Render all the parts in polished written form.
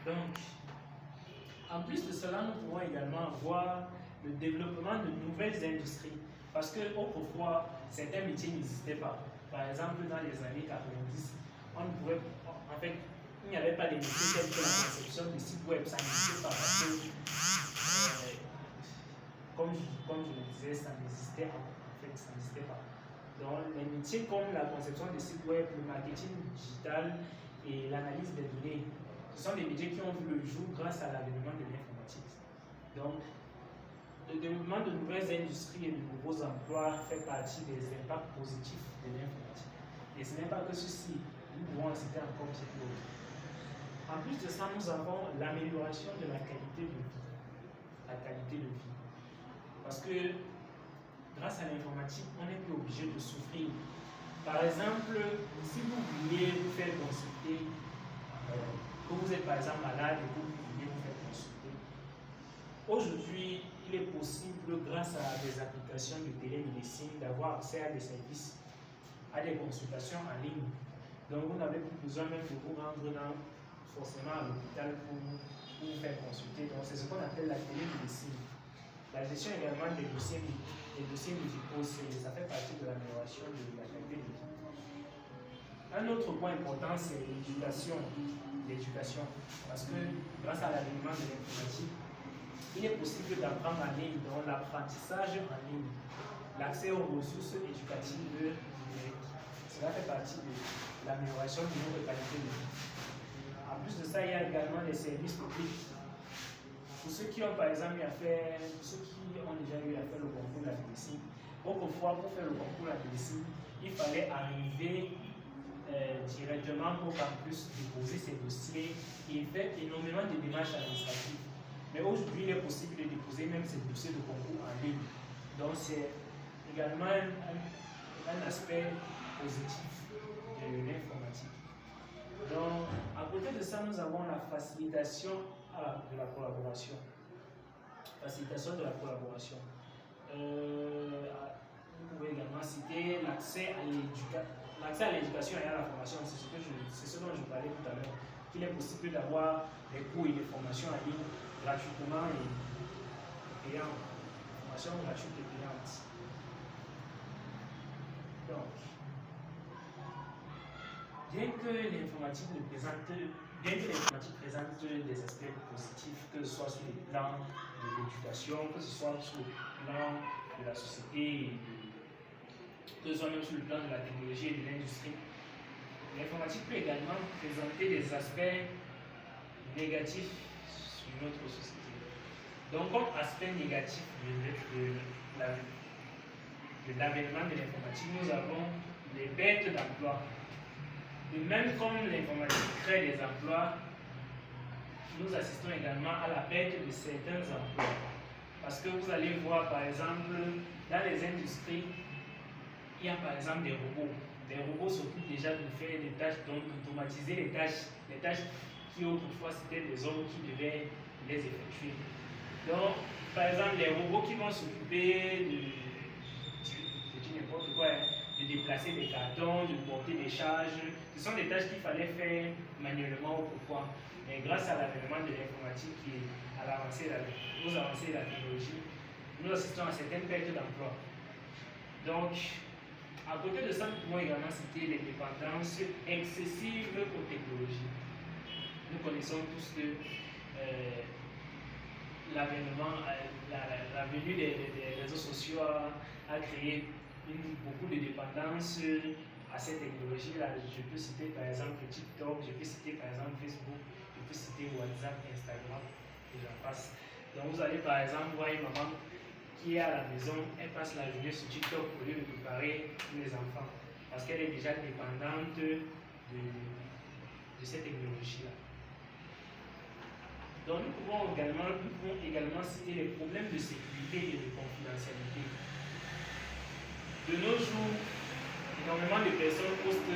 Donc, en plus de cela, nous pouvons également avoir le développement de nouvelles industries. Parce qu'autrefois, certains métiers n'existaient pas. Par exemple, dans les années 90, on ne pouvait, en fait, il n'y avait pas de métiers tels que la conception de sites web, ça n'existait pas parce que, comme je le disais, ça n'existait pas. En fait, ça n'existait pas. Donc, les métiers comme la conception de sites web, le marketing digital et l'analyse des données, ce sont des métiers qui ont vu le jour grâce à l'avènement de l'informatique. Donc, le développement de nouvelles industries et de nouveaux emplois fait partie des impacts positifs de l'informatique. Et ce n'est pas que ceci, nous pouvons en citer encore beaucoup d'autres. En plus de ça, nous avons l'amélioration de la qualité de vie. La qualité de vie. Parce que grâce à l'informatique, on n'est plus obligé de souffrir. Par exemple, si vous vouliez vous faire consulter, que vous êtes par exemple malade et que vous vouliez vous faire consulter, aujourd'hui, il est possible, grâce à des applications de télémédecine, d'avoir accès à des services, à des consultations en ligne. Donc, vous n'avez plus besoin même de vous rendre forcément à l'hôpital pour vous faire consulter. Donc, c'est ce qu'on appelle la télémédecine. La gestion également des dossiers médicaux, ça fait partie de l'amélioration de la qualité de vie. Un autre point important, c'est l'éducation. Parce que grâce à l'avènement de l'informatique, il est possible d'apprendre en ligne, donc l'apprentissage en ligne, l'accès aux ressources éducatives numériques. Cela fait partie de l'amélioration de notre qualité de vie. En plus de ça, il y a également les services publics. Pour ceux qui ont par exemple déjà eu à faire le concours de la médecine, autrefois pour faire le concours de la médecine, il fallait arriver directement au campus, déposer ses dossiers et faire énormément de démarches administratives. Mais aujourd'hui, il est possible de déposer même ces dossiers de concours en ligne. Donc, c'est également un aspect positif de l'informatique. Donc, à côté de ça, nous avons la facilitation de la collaboration. Facilitation de la collaboration. Vous pouvez également citer l'accès à l'éducation et à la formation. C'est ce dont je parlais tout à l'heure. Qu'il est possible d'avoir des cours et des formations en ligne gratuitement et payantes. Formation gratuite et payante. Donc, bien que l'informatique présente des aspects positifs, que ce soit sur le plan de l'éducation, que ce soit sur le plan de la société, que ce soit même sur le plan de la technologie et de l'industrie, l'informatique peut également présenter des aspects négatifs sur notre société. Donc, comme aspect négatif de l'avènement de l'informatique, nous avons les pertes d'emplois. Et même comme l'informatique crée des emplois, nous assistons également à la perte de certains emplois. Parce que vous allez voir, par exemple, dans les industries, il y a par exemple des robots. Les robots s'occupent déjà de faire des tâches, donc d'automatiser les tâches qui autrefois c'était des hommes qui devaient les effectuer. Donc, par exemple, les robots qui vont s'occuper de n'importe quoi, de déplacer des cartons, de porter des charges, ce sont des tâches qu'il fallait faire manuellement autrefois. Mais grâce à l'avènement de l'informatique et aux avancées de la technologie, nous assistons à certaines pertes d'emploi. Donc, à côté de ça, nous pouvons également citer les dépendances excessives aux technologies. Nous connaissons tous que la venue des réseaux sociaux a créé beaucoup de dépendance à ces technologies-là. Je peux citer par exemple TikTok, je peux citer par exemple Facebook, je peux citer WhatsApp, Instagram, et j'en passe. Donc vous allez par exemple voir une maman qui est à la maison, elle passe la journée sur TikTok au lieu de préparer tous les enfants, parce qu'elle est déjà dépendante de ces technologies-là. Donc nous pouvons également citer les problèmes de sécurité et de confidentialité. De nos jours, énormément de personnes postent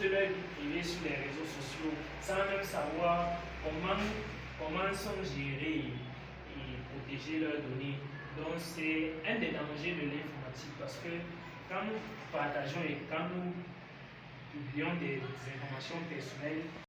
leur vie privée sur les réseaux sociaux sans même savoir comment sont gérées et protéger leurs données. Donc c'est un des dangers de l'informatique parce que quand nous partageons et quand nous publions des informations personnelles,